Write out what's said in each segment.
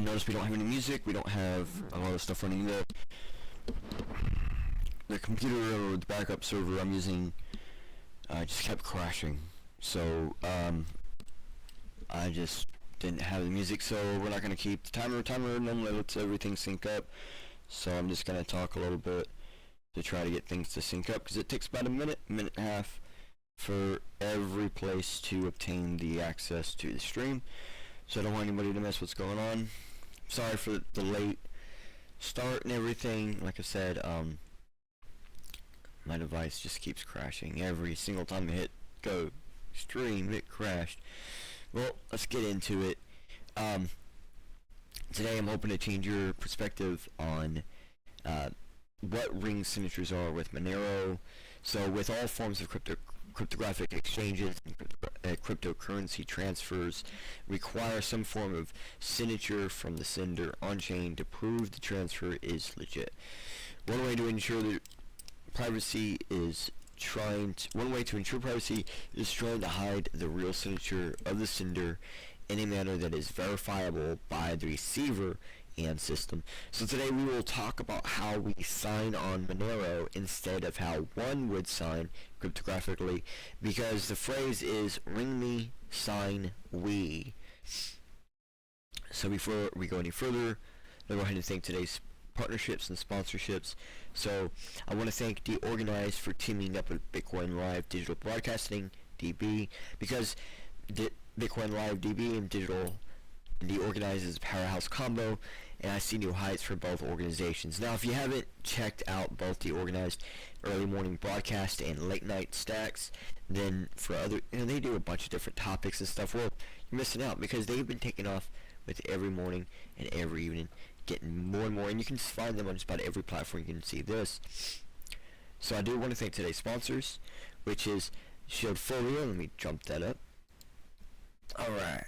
And notice we don't have any music, we don't have a lot of stuff running. The computer or the backup server I'm using just kept crashing. So I just didn't have the music, so we're not going to keep the timer. Normally lets everything sync up. So I'm just going to talk a little bit to try to get things to sync up, because it takes about a minute and a half for every place to obtain the access to the stream. So I don't want anybody to miss what's going on. Sorry for the late start and everything. Like I said, my device just keeps crashing. Every single time I hit go stream, it crashed. Well, let's get into it. Today I'm hoping to change your perspective on what ring signatures are with Monero. So with all forms of cryptographic exchanges and cryptocurrency transfers require some form of signature from the sender on-chain to prove the transfer is legit. One way to ensure privacy is trying to hide the real signature of the sender in a manner that is verifiable by the receiver and system. So today we will talk about how we sign on Monero instead of how one would sign cryptographically, because the phrase is ring me, sign we. So before we go any further, let's go ahead and thank today's partnerships and sponsorships. So I want to thank Deorganized for teaming up with Bitcoin Live Digital Broadcasting, DB, because Bitcoin Live DB and Deorganized is a powerhouse combo, and I see new heights for both organizations. Now, if you haven't checked out both Deorganized early morning broadcast and late night stacks, then for other, they do a bunch of different topics and stuff. Well, you're missing out, because they've been taking off with every morning and every evening, getting more and more, and you can find them on just about every platform. You can see this. So I do want to thank today's sponsors, which is Shieldfolio. Let me jump that up. Alright.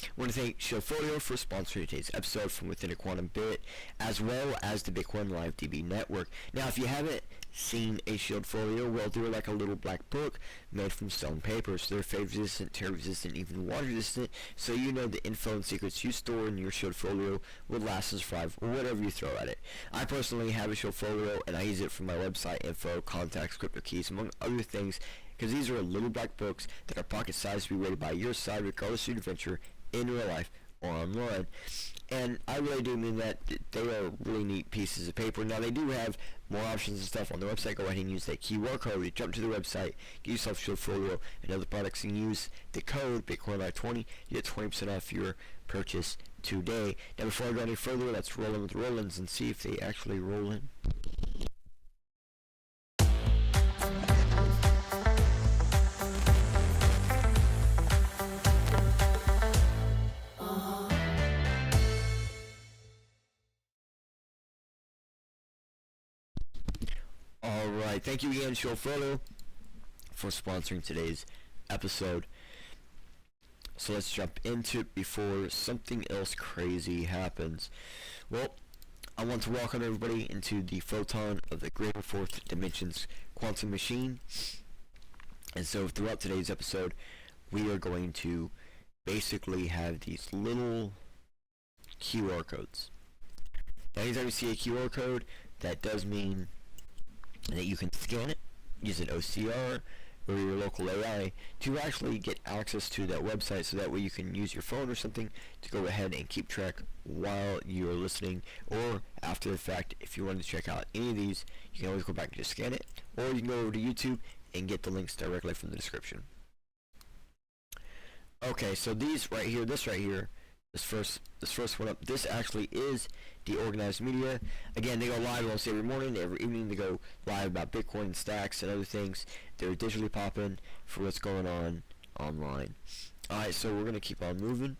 I want to thank Shieldfolio for sponsoring today's episode from within a quantum bit, as well as the Bitcoin Live DB network. Now, if you haven't seen a Shieldfolio, well, they're like a little black book made from stone paper. So they're fade resistant, tear resistant, even water resistant. So you know the info and secrets you store in your Shieldfolio will last and survive whatever you throw at it. I personally have a Shieldfolio, and I use it for my website info, contacts, crypto keys, among other things, because these are little black books that are pocket sized to be rated by your side, regardless of your adventure in real life or online. And I really do mean that. They are really neat pieces of paper. Now, they do have more options and stuff on their website. Go ahead and use that QR code. You jump to the website, get yourself Shieldfolio and other products, and use the code BitcoinLive20. You get 20% off your purchase today. Now, before I go any further, let's roll in with the roll-ins and see if they actually roll in. Alright, thank you again, Shieldfolio, for sponsoring today's episode. So let's jump into it before something else crazy happens. Well, I want to welcome everybody into the photon of the greater fourth dimensions quantum machine. And so throughout today's episode, we are going to basically have these little QR codes. Now, anytime you see a QR code, that does mean that you can scan it, use an OCR or your local AI to actually get access to that website, so that way you can use your phone or something to go ahead and keep track while you're listening, or after the fact. If you want to check out any of these, you can always go back and just scan it, or you can go over to YouTube and get the links directly from the description. Okay, so these right here, this first one up, this actually is Deorganized Media. Again, they go live almost every morning, every evening. They go live about Bitcoin and stacks and other things. They're digitally popping for what's going on online. Alright, so we're going to keep on moving.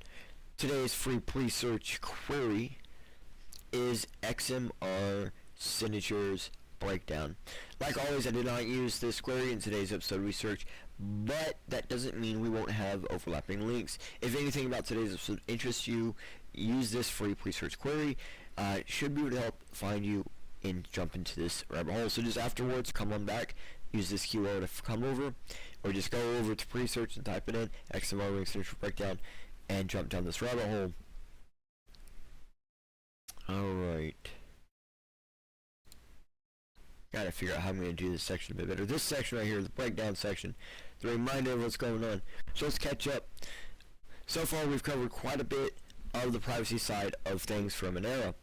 Today's free pre-search query is XMR signatures breakdown. Like always, I did not use this query in today's episode research, but that doesn't mean we won't have overlapping links. If anything about today's episode interests you, use this free pre-search query. Should be able to help find you and jump into this rabbit hole. So just afterwards, come on back, use this keyword to come over, or just go over to pre-search and type it in, XMR ring signature breakdown, and jump down this rabbit hole. Alright. Gotta figure out how I'm going to do this section a bit better. This section right here, the breakdown section, the reminder of what's going on. So let's catch up. So far we've covered quite a bit of the privacy side of things from Monero.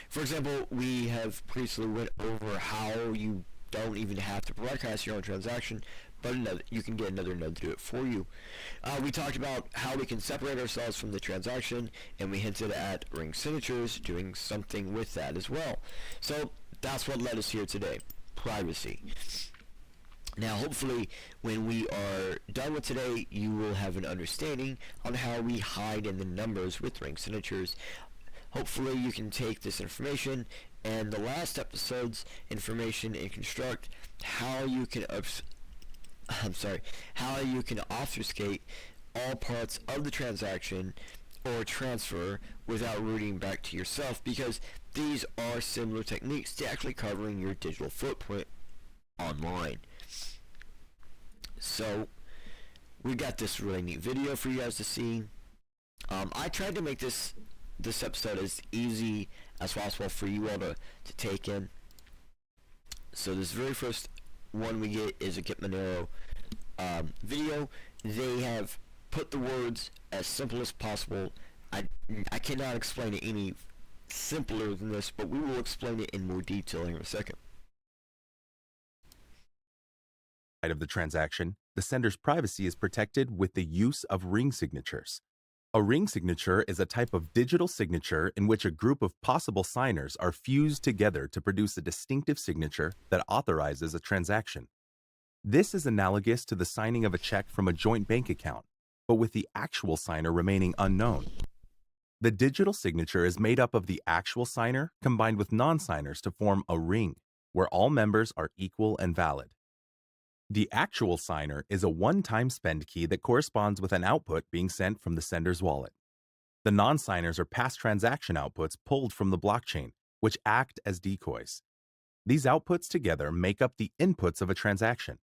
For example, we have previously went over how you don't even have to broadcast your own transaction, but you can get another node to do it for you. We talked about how we can separate ourselves from the transaction, and we hinted at ring signatures, doing something with that as well. So that's what led us here today, privacy. Now hopefully when we are done with today, you will have an understanding on how we hide in the numbers with ring signatures. Hopefully you can take this information and the last episode's information and construct how you can how you can obfuscate all parts of the transaction or transfer without routing back to yourself, because these are similar techniques to actually covering your digital footprint online. So we got this really neat video for you guys to see. I tried to make this episode as easy as possible for you all to take in. So this very first one we get is a Get Monero video. They have put the words as simple as possible. I cannot explain it any simpler than this, but we will explain it in more detail here in a second. Of the transaction, the sender's privacy is protected with the use of ring signatures. A ring signature is a type of digital signature in which a group of possible signers are fused together to produce a distinctive signature that authorizes a transaction. This is analogous to the signing of a check from a joint bank account, but with the actual signer remaining unknown. The digital signature is made up of the actual signer combined with non-signers to form a ring, where all members are equal and valid. The actual signer is a one-time spend key that corresponds with an output being sent from the sender's wallet. The non-signers are past transaction outputs pulled from the blockchain, which act as decoys. These outputs together make up the inputs of a transaction.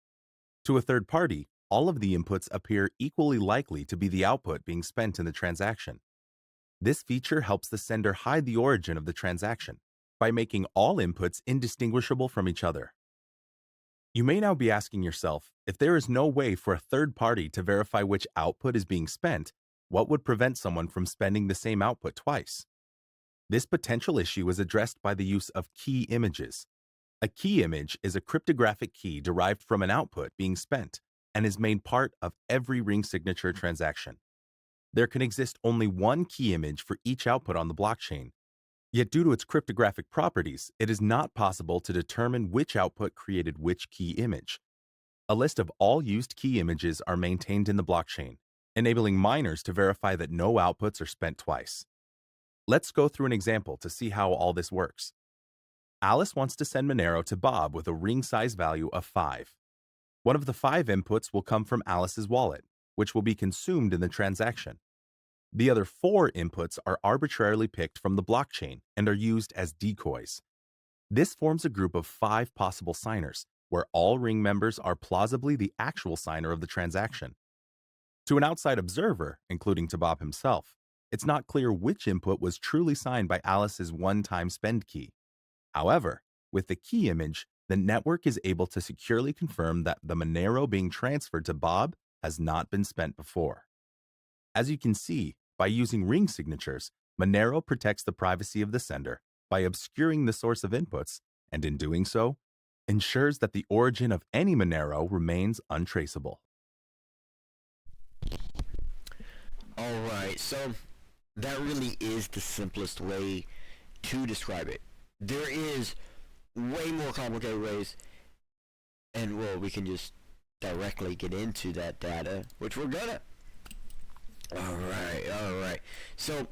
To a third party, all of the inputs appear equally likely to be the output being spent in the transaction. This feature helps the sender hide the origin of the transaction by making all inputs indistinguishable from each other. You may now be asking yourself, if there is no way for a third party to verify which output is being spent, what would prevent someone from spending the same output twice? This potential issue is addressed by the use of key images. A key image is a cryptographic key derived from an output being spent and is made part of every ring signature transaction. There can exist only one key image for each output on the blockchain. Yet due to its cryptographic properties, it is not possible to determine which output created which key image. A list of all used key images are maintained in the blockchain, enabling miners to verify that no outputs are spent twice. Let's go through an example to see how all this works. Alice wants to send Monero to Bob with a ring size value of 5. One of the 5 inputs will come from Alice's wallet, which will be consumed in the transaction. The other 4 inputs are arbitrarily picked from the blockchain and are used as decoys. This forms a group of 5 possible signers, where all ring members are plausibly the actual signer of the transaction. To an outside observer, including to Bob himself, it's not clear which input was truly signed by Alice's one-time spend key. However, with the key image, the network is able to securely confirm that the Monero being transferred to Bob has not been spent before. As you can see, by using ring signatures, Monero protects the privacy of the sender by obscuring the source of inputs, and in doing so, ensures that the origin of any Monero remains untraceable. Alright, so that really is the simplest way to describe it. There is way more complicated ways, and well, we can just directly get into that data, which we're gonna. Alright. So,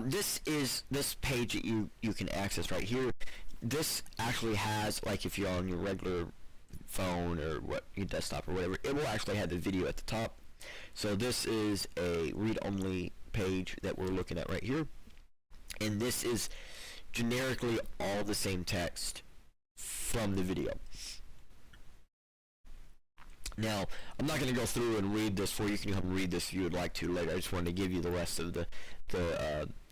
this page that you can access right here. This actually has, like, if you're on your regular phone or your desktop or whatever, it will actually have the video at the top. So this is a read-only page that we're looking at right here, and this is generically all the same text from the video. Now, I'm not going to go through and read this for you. You can come read this if you would like to later. I just wanted to give you the rest of the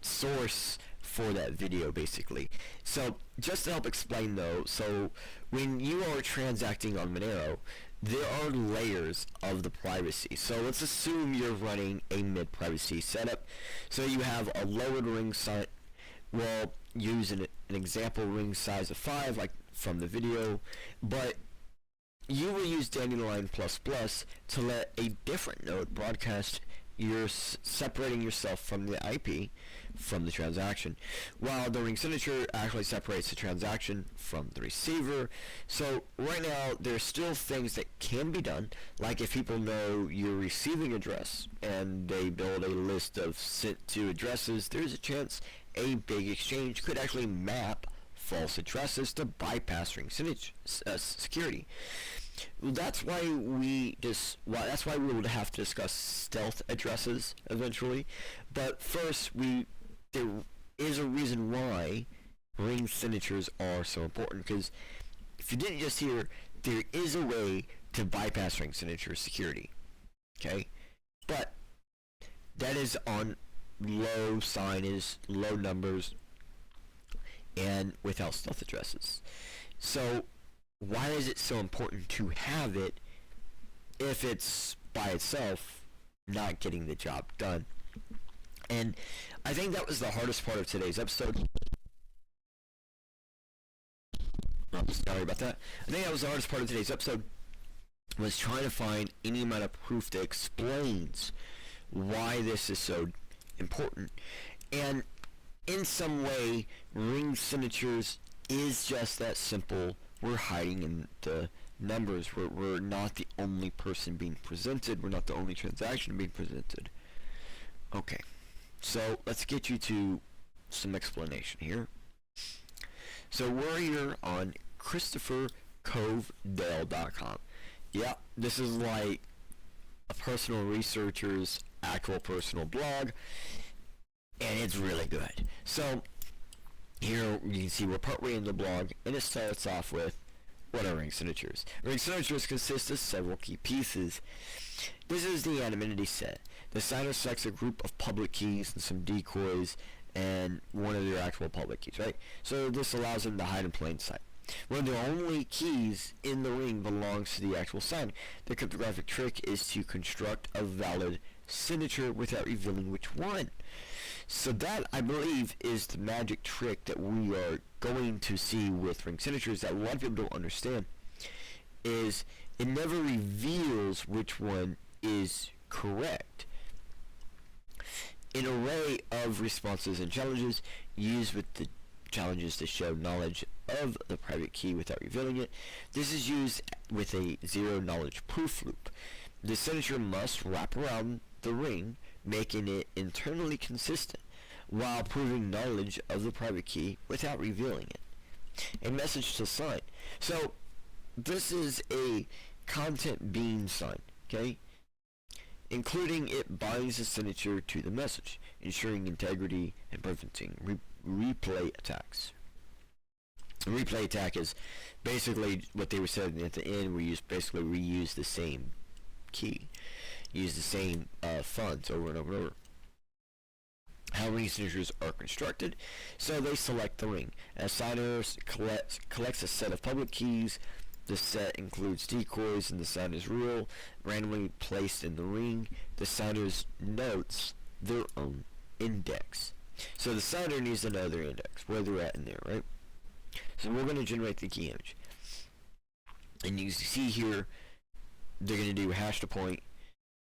source for that video, basically. So just to help explain though, so when you are transacting on Monero, there are layers of the privacy. So let's assume you're running a mid-privacy setup. So you have a lowered ring size. Well, use an example ring size of 5, like from the video, but you will use Dandelion++ to let a different node broadcast. You're separating yourself from the IP, from the transaction, while the ring signature actually separates the transaction from the receiver. So right now, there's still things that can be done, like if people know your receiving address and they build a list of sent to addresses, there's a chance a big exchange could actually map false addresses to bypass ring security. That's why we would have to discuss stealth addresses eventually. But first, there is a reason why ring signatures are so important, because if you didn't just hear, there is a way to bypass ring signature security. Okay, but that is on low signage, low numbers, and without stealth addresses. So why is it so important to have it if it's by itself not getting the job done? And I think that was the hardest part of today's episode. Oh, sorry about that. I think that was the hardest part of today's episode, was trying to find any amount of proof that explains why this is so important. And in some way, ring signatures is just that simple. We're hiding in the numbers. We're not the only person being presented. We're not the only transaction being presented. Okay, so let's get you to some explanation here. So we're here on ChristopherCovedale.com. Yeah, this is like a personal researcher's actual personal blog, and it's really good. So here you can see we're partway in the blog, and it starts off with, what are ring signatures? Ring signatures consist of several key pieces. This is the anonymity set. The signer selects a group of public keys and some decoys and one of their actual public keys, right? So this allows them to hide in plain sight. One of the only keys in the ring belongs to the actual signer. The cryptographic trick is to construct a valid signature without revealing which one. So that, I believe, is the magic trick that we are going to see with ring signatures that a lot of people don't understand, is it never reveals which one is correct. An array of responses and challenges used with the challenges to show knowledge of the private key without revealing it. This is used with a zero knowledge proof loop. The signature must wrap around the ring, making it internally consistent while proving knowledge of the private key without revealing it. A message to sign. So this is a content being signed, okay? Including it binds the signature to the message, ensuring integrity and preventing replay attacks. A replay attack is basically what they were saying at the end. We reuse the same key, use the same funds over and over and over. How ring signatures are constructed. So they select the ring. As signer collects a set of public keys, the set includes decoys and the signer's rule randomly placed in the ring. The signer's notes their own index. So the signer needs to know their index, where they're at in there, right? So we're going to generate the key image. And you see here, they're going to do hash to point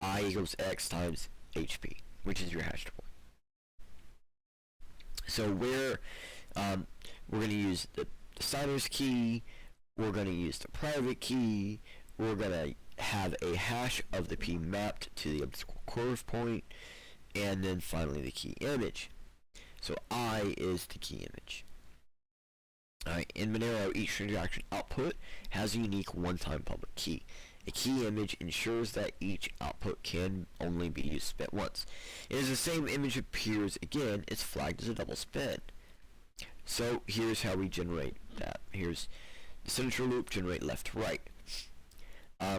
I equals X times HP, which is your hash to point. So we're going to use the signer's key, we're going to use the private key, we're going to have a hash of the P mapped to the obstacle curve point, and then finally the key image. So I is the key image. Alright, in Monero, each transaction output has a unique one-time public key. A key image ensures that each output can only be used spent once. As the same image appears again, it's flagged as a double spend. So here's how we generate that. Here's the signature loop, generate left to right.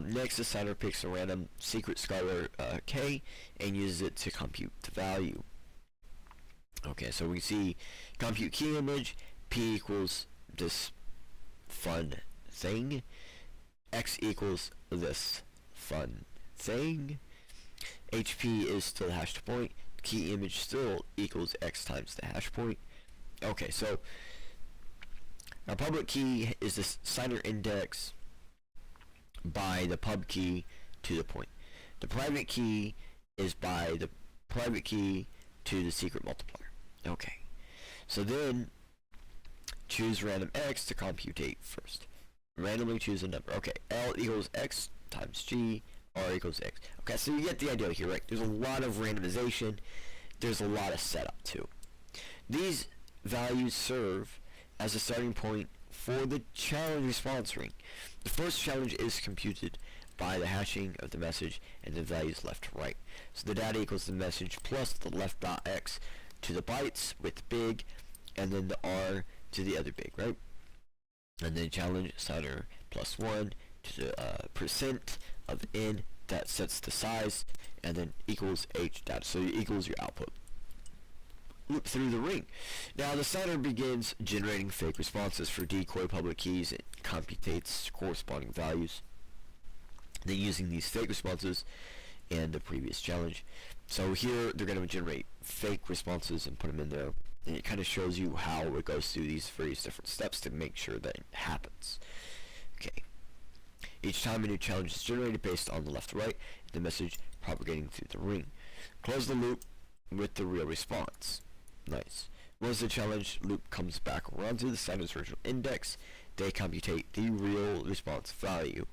Next, the signer picks a random secret scalar K and uses it to compute the value. Okay, so we see compute key image, P equals this fun thing, X equals this fun thing, HP is still the hash point, key image still equals X times the hash point. Okay, so our public key is the signer index by the pub key to the point. The private key is by the private key to the secret multiplier. Okay, so then choose random X to computate first. Randomly choose a number. Okay, L equals X times G, R equals X. Okay, so you get the idea here, right? There's a lot of randomization. There's a lot of setup too. These values serve as a starting point for the challenge response ring. The first challenge is computed by the hashing of the message and the values left to right. So the data equals the message plus the left dot X to the bytes with big, and then the R to the other big, right? And then challenge signer plus 1 to the percent of N that sets the size, and then equals H data, so it equals your output. Loop through the ring. Now the signer begins generating fake responses for decoy public keys. It computates corresponding values. Then using these fake responses and the previous challenge. So here they're going to generate fake responses and put them in there. And it kind of shows you how it goes through these various different steps to make sure that it happens. Okay. Each time a new challenge is generated based on the left to right, the message propagating through the ring. Close the loop with the real response. Nice. Once the challenge loop comes back around to the signer's original index, they computate the real response value,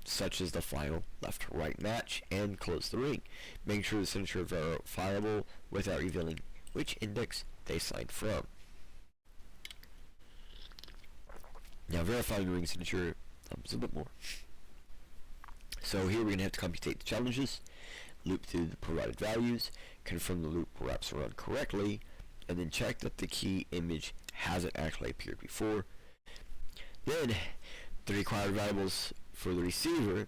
such as the final left to right match, and close the ring, making sure the signature is verifiable without revealing which index they signed from. Now verifying the ring signature a bit more. So here we're going to have to computate the challenges, loop through the provided values, confirm the loop wraps around correctly, and then check that the key image hasn't actually appeared before. Then the required variables for the receiver.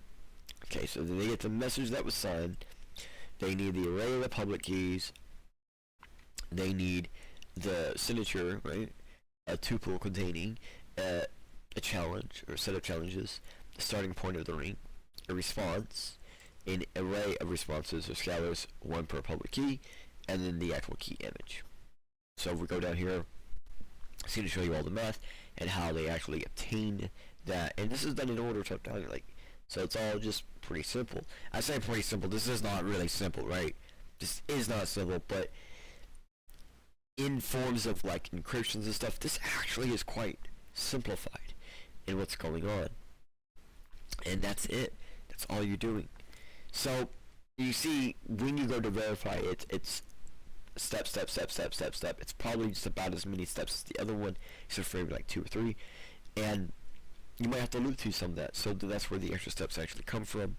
Okay, so then they get the message that was signed. They need the array of the public keys. They need the signature, right? A tuple containing a challenge or set of challenges, the starting point of the ring, a response, an array of responses or scalars, one per public key, and then the actual key image. So if we go down here, it's going to show you all the math and how they actually obtain that. And this is done in order to down, like, so it's all just pretty simple. I say pretty simple. This is not really simple, right? This is not simple, but in forms of like encryptions and stuff, this actually is quite simplified in what's going on. And that's it. That's all you're doing. So you see, when you go to verify it, it's step, step, step, step, step, step. It's probably just about as many steps as the other one, except for maybe like 2 or 3. And you might have to loop through some of that. So that's where the extra steps actually come from.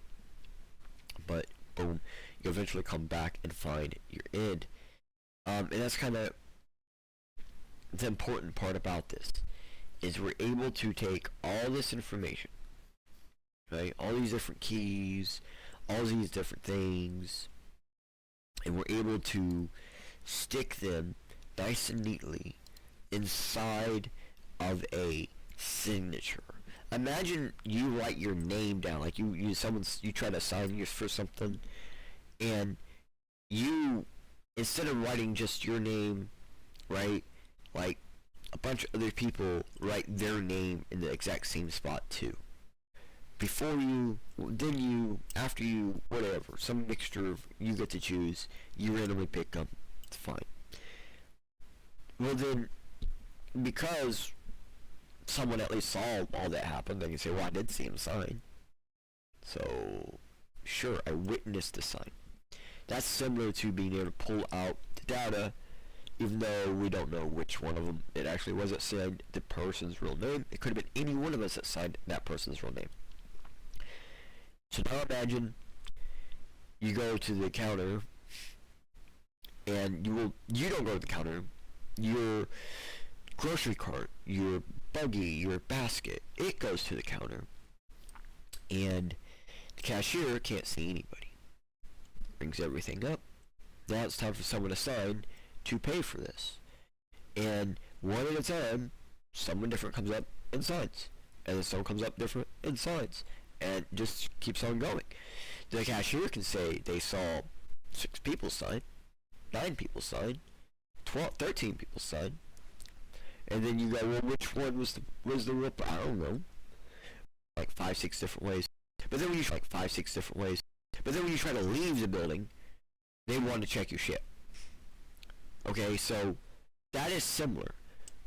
But boom, you eventually come back and find your end. And that's kind of the important part about this, is we're able to take all this information, right? All these different keys, all these different things, and we're able to stick them nice and neatly inside of a signature. Imagine you write your name down, like you try to sign yours for something, and you, instead of writing just your name, right, like a bunch of other people write their name in the exact same spot too. Before you, then you, after you, whatever, some mixture of, you get to choose, you randomly pick them, it's fine. Well then, because someone at least saw all that happen, they can say, well, I did see him sign. So, sure, I witnessed the sign. That's similar to being able to pull out the data, even though we don't know which one of them it actually was that signed the person's real name. It could have been any one of us that signed that person's real name. So now imagine you go to the counter, and you don't go to the counter, your grocery cart, your buggy, your basket, it goes to the counter, and the cashier can't see anybody. Brings everything up. Now it's time for someone to sign to pay for this. And one at a time, someone different comes up and signs. And then someone comes up different and signs. And just keeps on going. The cashier can say they saw 6 people sign, 9 people sign, 12, 13 people sign. And then you go, well, which one was the real? I don't know. Like 5, 6 different ways. But then when you try to leave the building, they want to check your shit. Okay, so that is similar.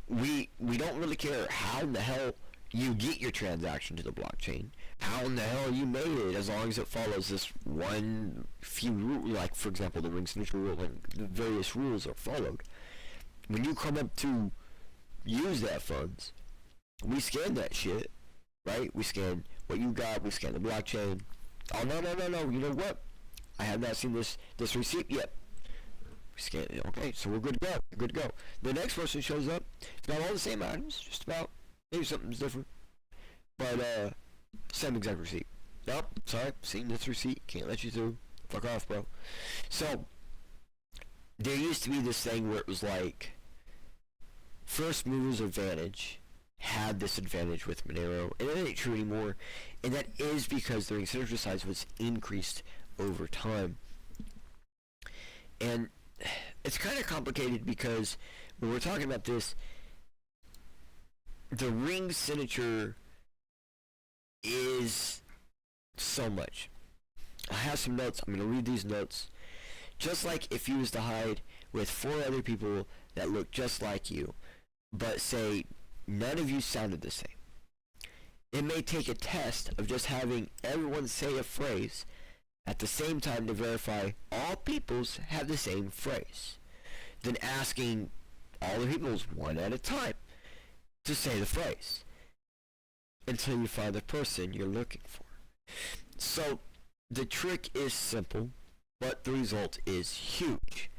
We don't really care how in the hell you get your transaction to the blockchain, how in the hell you made it, as long as it follows this one few rules, like for example the ring signature rule, and the various rules are followed. When you come up to use that funds, we scan that shit, right? We scan what you got, we scan the blockchain. Oh no, you know what? I have not seen this receipt yet. We scan it, okay, so we're good to go. We're good to go. The next person shows up, it's got all the same items, just about. Maybe something's different. But same exact receipt. Nope, sorry, seen this receipt, can't let you through. Fuck off, bro. So there used to be this thing where it was like first movers advantage had this advantage with Monero, and it ain't true anymore, and that is because the ring signature size was increased over time. And it's kind of complicated because when we're talking about this, the ring signature is so much. I have some notes. I'm going to read these notes. Just like if you was to hide with 4 other people that look just like you, but say none of you sounded the same. It may take a test of just having everyone say a phrase at the same time to verify all peoples have the same phrase, then asking all the peoples one at a time to say the phrase until you find the person you're looking for. So the trick is simple, but the result is huge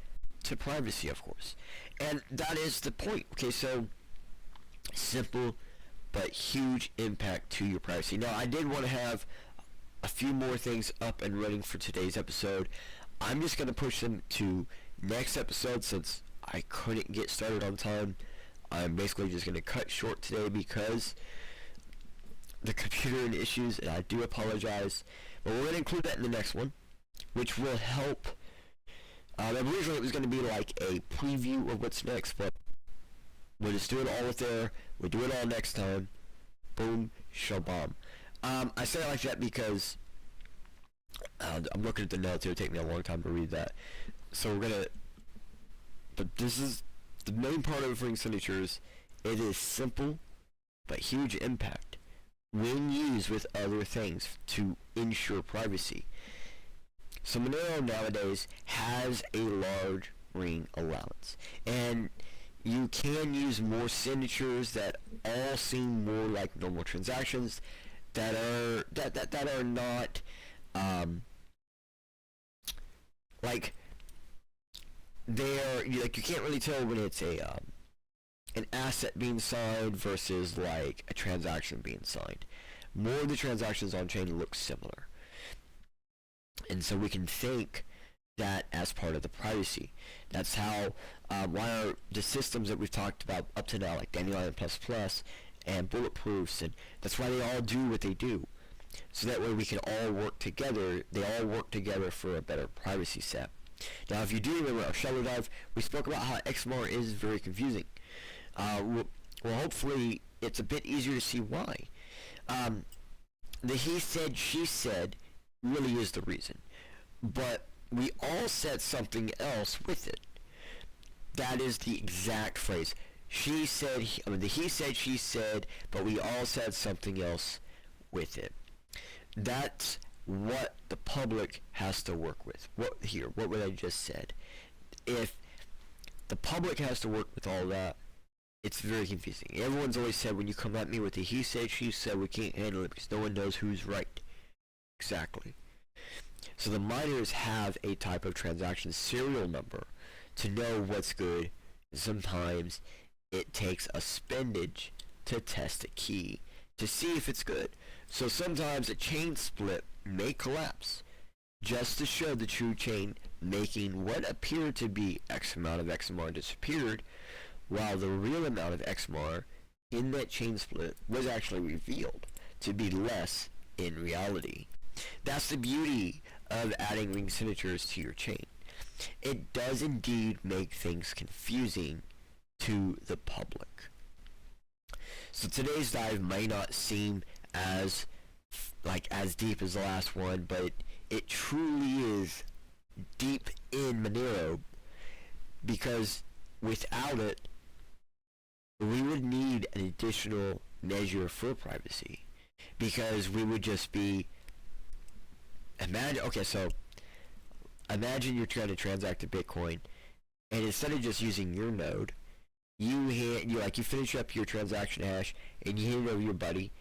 to privacy, of course. And that is the point. Okay, so simple but huge impact to your privacy. Now, I did want to have a few more things up and running for today's episode. I'm just going to push them to next episode since I couldn't get started on time. I'm basically just going to cut short today because the computer and issues, and I do apologize. But we're going to include that in the next one, which will help. Originally it was going to be like a preview of what's next, but we'll just do it all with there. We'll do it all next time. Boom, shabam. I say it like that because I'm looking at the notes. It'll take me a long time to read that. So we're going to... But this is the main part of ring signatures. It is simple, but huge impact when used with other things to ensure privacy. So Monero nowadays has a large ring allowance, and you can use more signatures that all seem more like normal transactions that are not like they're like you can't really tell when it's a an asset being signed versus like a transaction being signed. More of the transactions on chain look similar, and so we can think that as part of the privacy. That's how why the systems that we've talked about up to now, like Dandelion ++ and Bulletproofs, and that's why they all do what they do. So that way we can all work together. They all work together for a better privacy set. Now, if you do remember our Shadow Dive, we spoke about how XMR is very confusing. Well, hopefully it's a bit easier to see why. The he said, she said really is the reason. But we all said something else with it. That is the exact phrase. She said, he said, she said, but we all said something else with it. That's what the public has to work with. What I just said. If the public has to work with all that, it's very confusing. Everyone's always said when you come at me with the he said, she said, we can't handle it because no one knows who's right. Exactly. So the miners have a type of transaction serial number to know what's good. Sometimes it takes a spendage to test a key to see if it's good. So sometimes a chain split may collapse just to show the true chain making what appeared to be X amount of XMR disappeared, while the real amount of XMR in that chain split was actually revealed to be less in reality. That's the beauty of adding ring signatures to your chain. It does indeed make things confusing to the public. So today's dive may not seem as deep as the last one, but it truly is deep in Monero, because without it, we would need an additional measure for privacy, because we would just be imagine you're trying to transact a Bitcoin, and instead of just using your node, you finish up your transaction hash and you hand it over to your buddy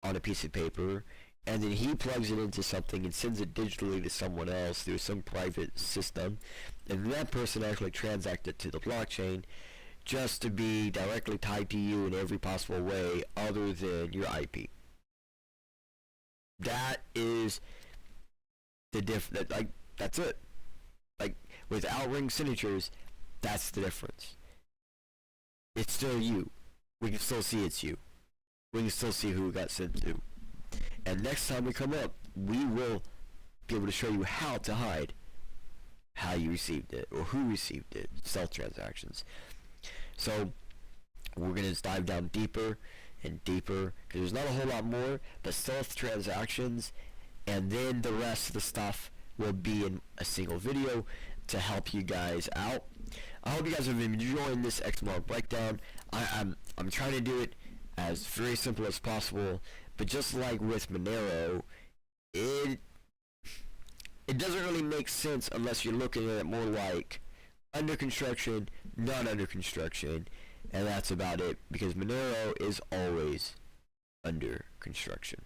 on a piece of paper, and then he plugs it into something and sends it digitally to someone else through some private system, and that person actually transacts it to the blockchain just to be directly tied to you in every possible way other than your IP. That is the that's it. Without ring signatures, that's the difference. It's still you. We can still see it's you. We can still see who it got sent to. And next time we come up, we will be able to show you how to hide how you received it or who received it, stealth transactions. So we're going to dive down deeper and deeper, because there's not a whole lot more, but stealth transactions, and then the rest of the stuff will be in a single video to help you guys out. I hope you guys have been enjoying this XMR breakdown. I'm trying to do it as very simple as possible, but just like with Monero, it doesn't really make sense unless you're looking at it more like under construction, not under construction, and that's about it, because Monero is always under construction.